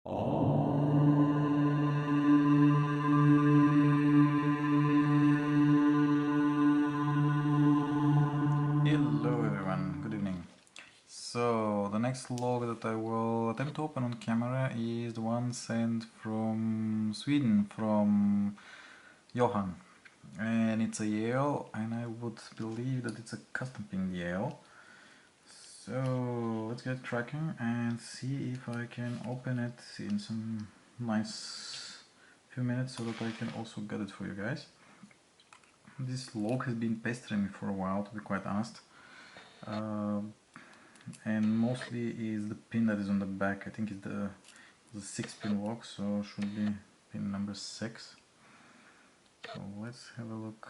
Hello everyone, good evening. So the next log that I will attempt to open on camera is the one sent from Sweden, from Johan, and it's a Yale, and I would believe that it's a custom pinned Yale. So let's get cracking and see if I can open it in some nice few minutes so that I can also get it for you guys. This log has been pestering me for a while, to be quite honest. And mostly is the pin that is on the back. I think it's the 6-pin lock, so should be pin number 6. So let's have a look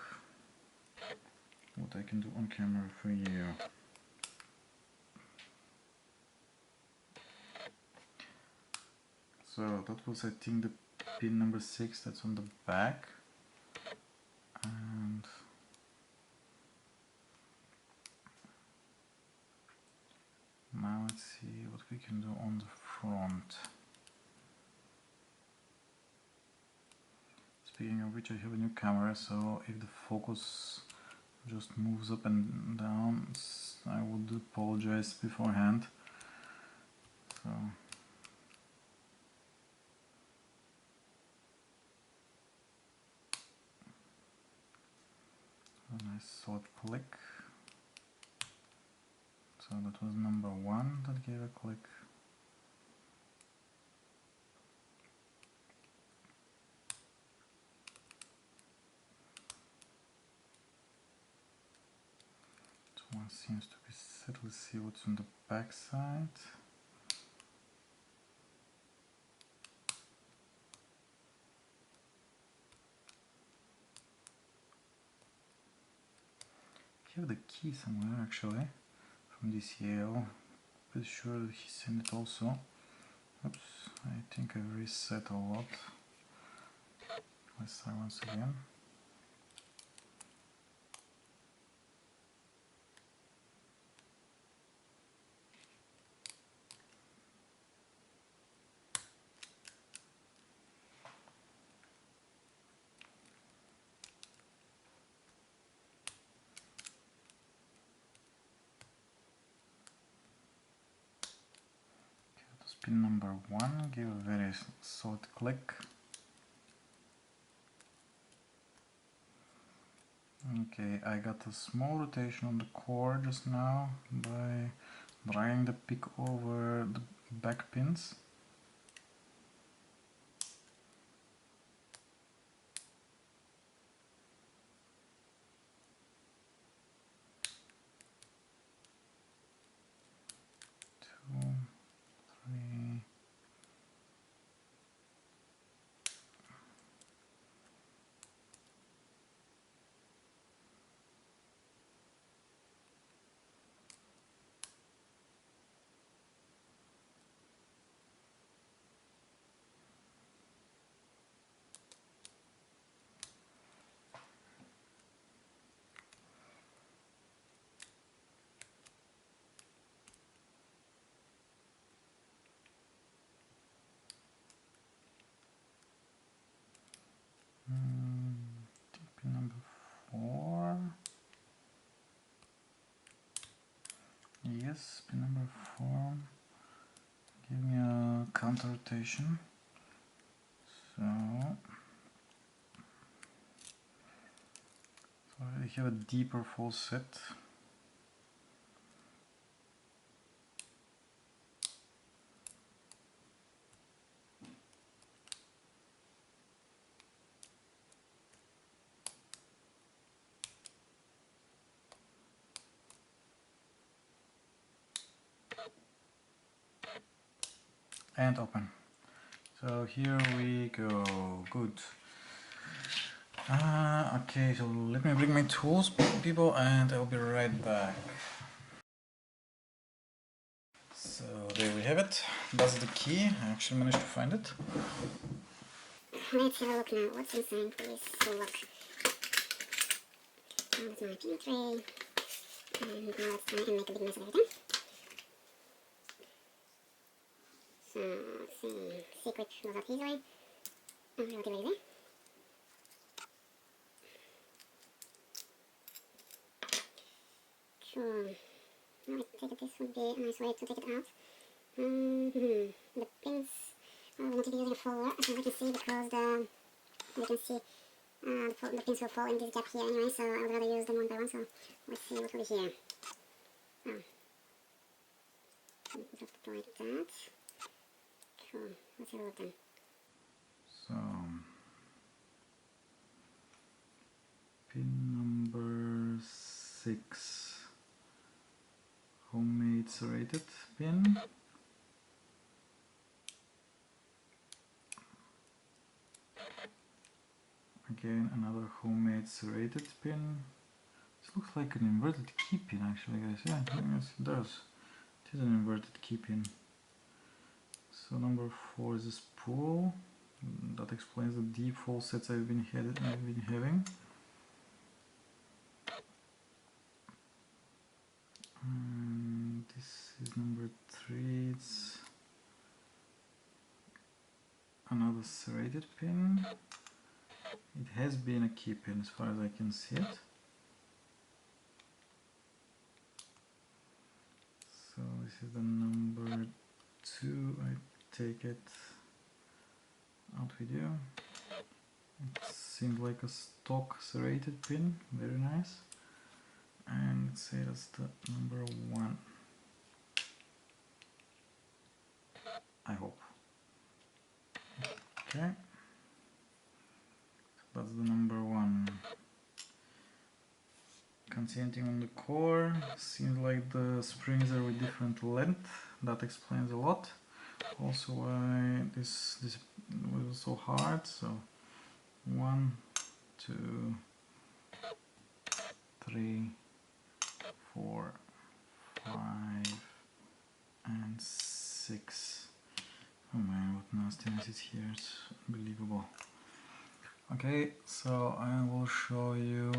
what I can do on camera for you. So that was, I think, the pin number 6 that's on the back. And now let's see what we can do on the front. Speaking of which, I have a new camera, so if the focus just moves up and down, I would apologize beforehand. So a nice solid click. So that was number 1 that gave a click. So one seems to be set. Let's see what's on the back side. I have the key somewhere actually from this Yale. Pretty sure that he sent it also. Oops, I think I reset a lot. Let's try once again. Okay, pin number 1, give a very solid click. Okay, I got a small rotation on the core just now by dragging the pick over the back pins. Pin number 4. Yes, pin number 4. Give me a counter rotation. So I have a deeper full set. And open. So here we go. Good. Okay, so let me bring my tools, people, and I'll be right back. So there we have it. That's the key. I actually managed to find it. Let's have a look now. What's inside this look? That's my peanut tray. And now let's try and make a big mess of everything. So So let's see, secret goes up easily. Relatively easy. Cool. Now I take it this would be a nice way to take it out. The pins, we're going to be using a follower, as you can see, because you can see the pins will fall in this gap here anyway, so I would rather use them one by one, so let's see what will be here. So, drop it like that. Cool, let's have a look then. So, pin number 6, homemade serrated pin. Again, another homemade serrated pin. This looks like an inverted key pin actually, guys. Yeah, yes, it does. It is an inverted key pin. So number 4 is a spool. That explains the deep fall sets I've been having. And this is number 3. It's another serrated pin. It has been a key pin as far as I can see it. So this is the number 2. I take it out with you. It seems like a stock serrated pin, very nice. And let's say that's the number 1. I hope. Okay. So that's the number 1. Can't see anything on the core. Seems like the springs are with different length. That explains a lot. Also why this was so hard. So 1, 2, 3, 4, 5, and 6. Oh man, what nastiness is here, it's unbelievable. Okay, so I will show you,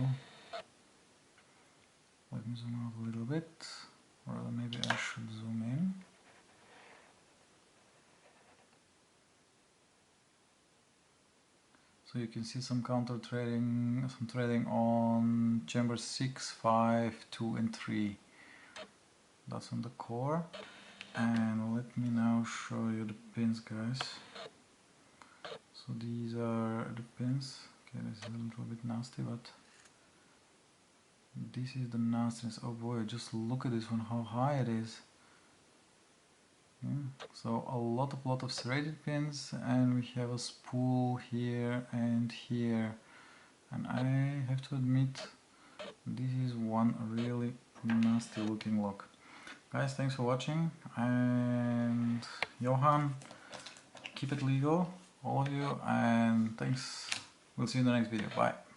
let me zoom out a little bit, or maybe I should zoom in. So you can see some counter threading, some threading on chamber 6, 5, 2 and 3. That's on the core. And let me now show you the pins, guys. So these are the pins. Okay, this is a little bit nasty, but this is the nastiness. Oh boy, just look at this one, how high it is. Yeah. So a lot of serrated pins, and we have a spool here and here. And I have to admit, this is one really nasty looking lock. Guys, thanks for watching, and Johan, keep it legal, all of you, and thanks. We'll see you in the next video. Bye.